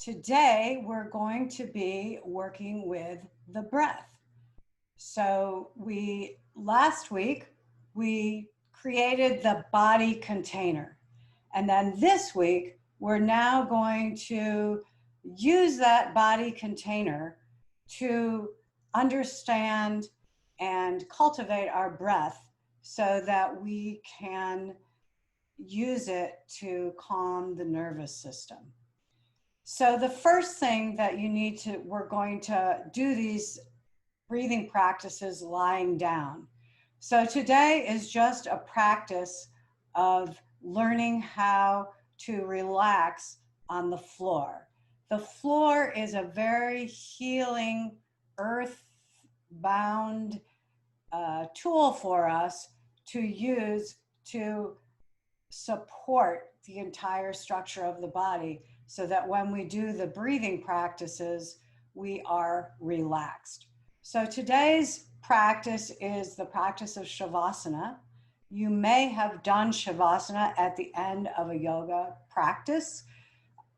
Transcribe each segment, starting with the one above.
Today, we're going to be working with the breath. So last week, we created the body container. And then this week, we're now going to use that body container to understand and cultivate our breath so that we can use it to calm the nervous system. So the first thing that we're going to do these breathing practices lying down. So today is just a practice of learning how to relax on the floor. The floor is a very healing, earth-bound tool for us to use to support the entire structure of the body so that when we do the breathing practices, we are relaxed. So today's practice is the practice of Shavasana. You may have done Shavasana at the end of a yoga practice.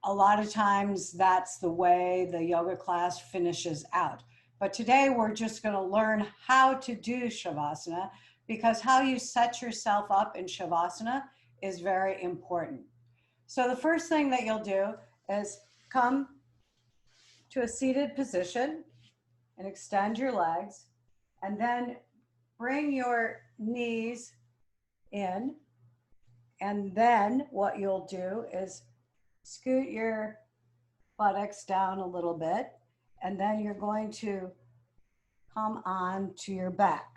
A lot of times that's the way the yoga class finishes out. But today we're just going to learn how to do Shavasana, because how you set yourself up in Shavasana is very important. So the first thing that you'll do is come to a seated position and extend your legs, and then bring your knees in. And then what you'll do is scoot your buttocks down a little bit, and then you're going to come on to your back.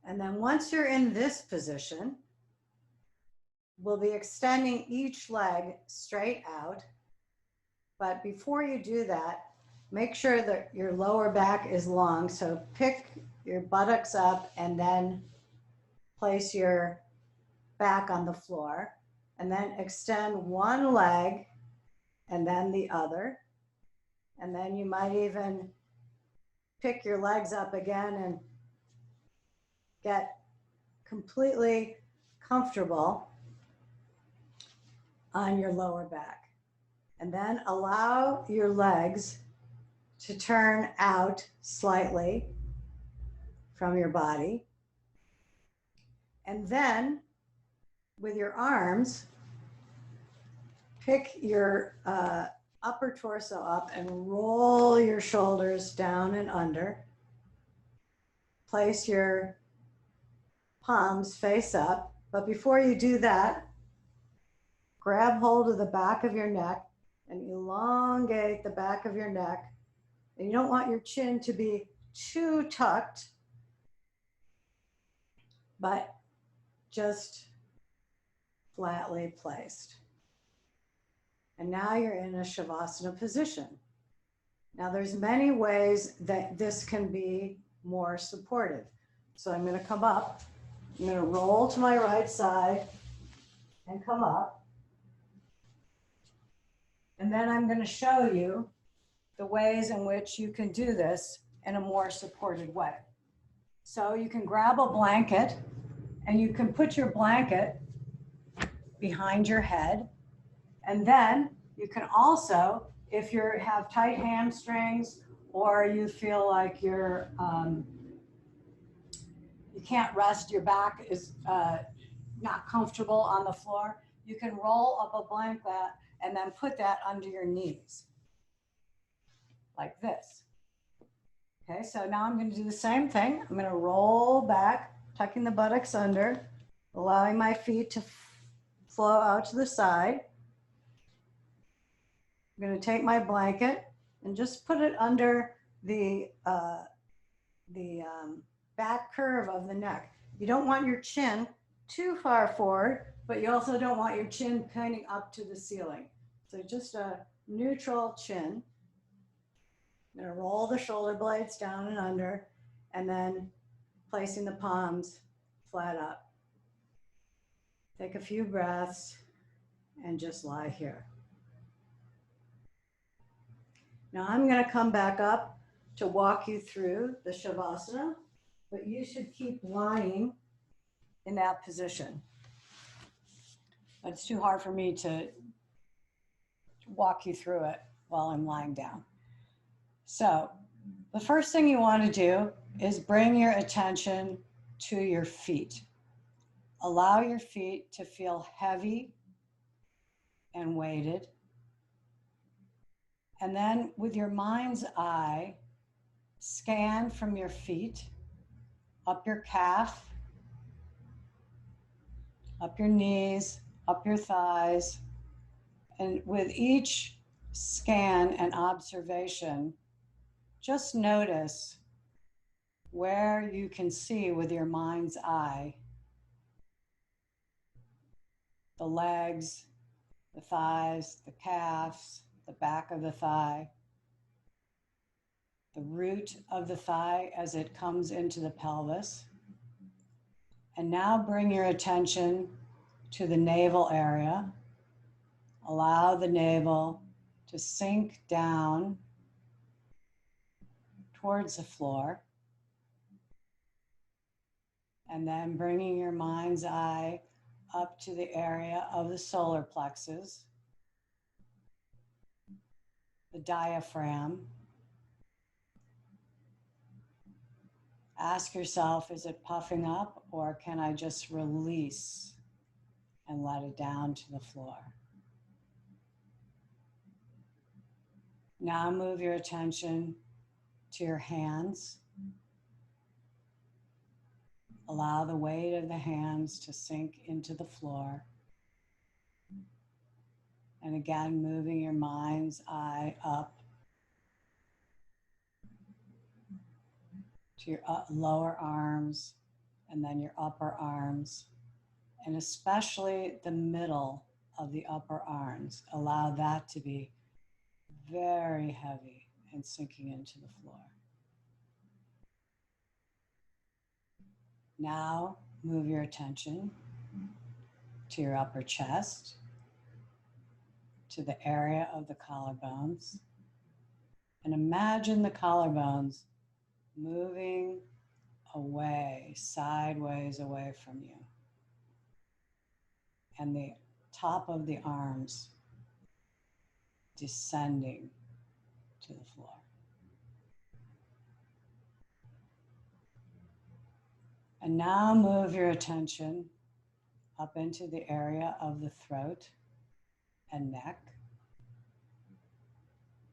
And then once you're in this position, we'll be extending each leg straight out. But before you do that, make sure that your lower back is long. So pick your buttocks up and then place your back on the floor. And then extend one leg and then the other. And then you might even pick your legs up again and get completely comfortable on your lower back. And then allow your legs to turn out slightly from your body. And then with your arms, pick your upper torso up and roll your shoulders down and under. Place your palms face up. But before you do that, grab hold of the back of your neck and elongate the back of your neck. And you don't want your chin to be too tucked, but just flatly placed. And now you're in a Shavasana position. Now there's many ways that this can be more supportive. So I'm going to come up, I'm going to roll to my right side and come up. And then I'm going to show you the ways in which you can do this in a more supported way. So you can grab a blanket and you can put your blanket behind your head. And then you can also, if you have tight hamstrings or you feel like you can't rest, your back is not comfortable on the floor, you can roll up a blanket and then put that under your knees, like this. Okay, so now I'm going to do the same thing. I'm going to roll back, tucking the buttocks under, allowing my feet to flow out to the side. I'm going to take my blanket and just put it under the back curve of the neck. You don't want your chin too far forward, but you also don't want your chin pointing up to the ceiling. So just a neutral chin. I'm going to roll the shoulder blades down and under, and then placing the palms flat up. Take a few breaths and just lie here. Now I'm going to come back up to walk you through the Shavasana, but you should keep lying in that position. It's too hard for me to walk you through it while I'm lying down. So the first thing you want to do is bring your attention to your feet. Allow your feet to feel heavy and weighted. And then with your mind's eye, scan from your feet, up your calf, up your knees, up your thighs. And with each scan and observation, just notice where you can see with your mind's eye the legs, the thighs, the calves, the back of the thigh, the root of the thigh as it comes into the pelvis. And now bring your attention to the navel area. Allow the navel to sink down towards the floor. And then bringing your mind's eye up to the area of the solar plexus, the diaphragm. Ask yourself, is it puffing up, or can I just release and let it down to the floor? Now move your attention to your hands. Allow the weight of the hands to sink into the floor. And again, moving your mind's eye up to your lower arms and then your upper arms, and especially the middle of the upper arms. Allow that to be very heavy and sinking into the floor. Now move your attention to your upper chest, to the area of the collarbones, and imagine the collarbones moving away, sideways away from you, and the top of the arms descending to the floor. And now move your attention up into the area of the throat and neck.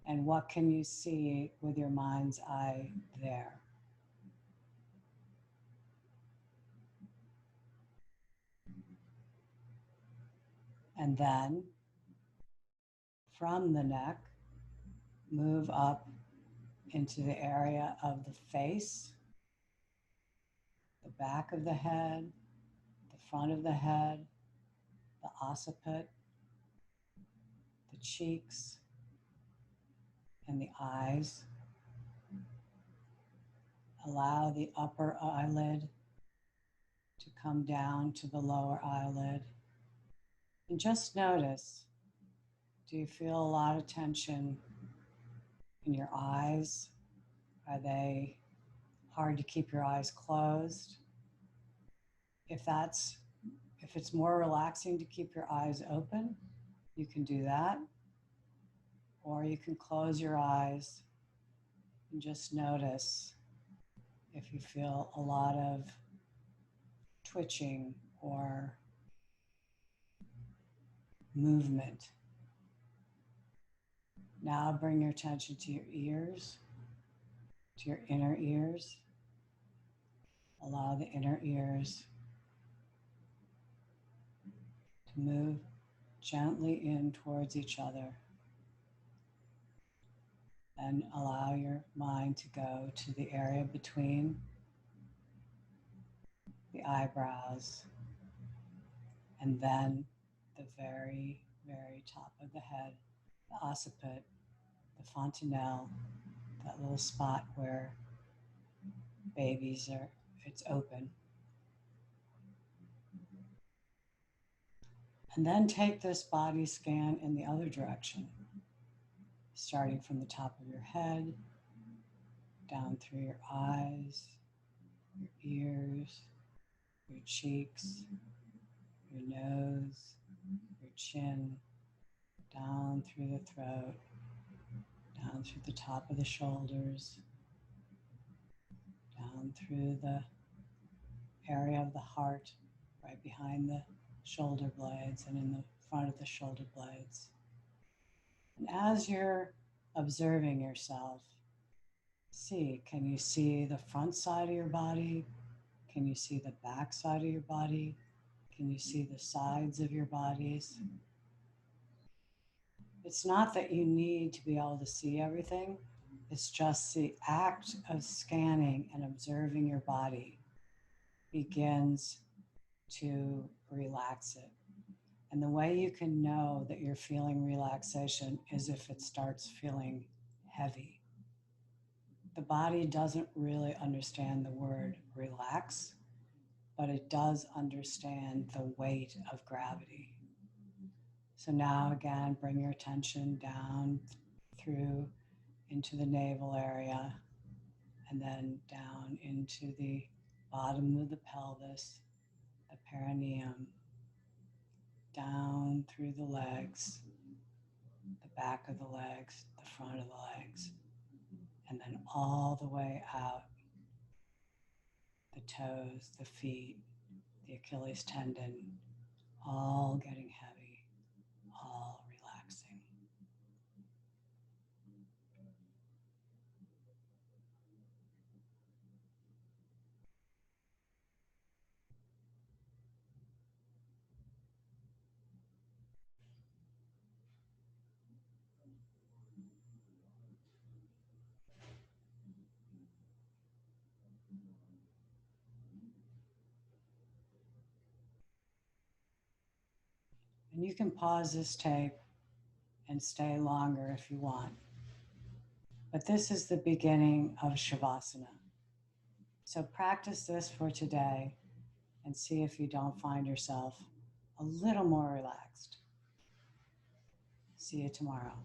And what can you see with your mind's eye there? And then from the neck, move up into the area of the face, the back of the head, the front of the head, the occiput, the cheeks, and the eyes. Allow the upper eyelid to come down to the lower eyelid. And just notice, do you feel a lot of tension in your eyes? Are they hard to keep your eyes closed? If it's more relaxing to keep your eyes open, you can do that. Or you can close your eyes and just notice if you feel a lot of twitching or movement. Now bring your attention to your ears, to your inner ears. Allow the inner ears to move gently in towards each other. And allow your mind to go to the area between the eyebrows and then the very, very top of the head, the occiput, the fontanelle, that little spot where babies are, it's open. And then take this body scan in the other direction, starting from the top of your head, down through your eyes, your ears, your cheeks, your nose, your chin, down down through the throat, down through the top of the shoulders, down through the area of the heart, right behind the shoulder blades and in the front of the shoulder blades. And as you're observing yourself, can you see the front side of your body? Can you see the back side of your body? Can you see the sides of your bodies? It's not that you need to be able to see everything. It's just the act of scanning and observing your body begins to relax it. And the way you can know that you're feeling relaxation is if it starts feeling heavy. The body doesn't really understand the word relax, but it does understand the weight of gravity. So now again, bring your attention down through into the navel area and then down into the bottom of the pelvis, the perineum, down through the legs, the back of the legs, the front of the legs, and then all the way out, the toes, the feet, the Achilles tendon, all getting heavy, all relaxing. And you can pause this tape and stay longer if you want. But this is the beginning of Shavasana. So practice this for today and see if you don't find yourself a little more relaxed. See you tomorrow.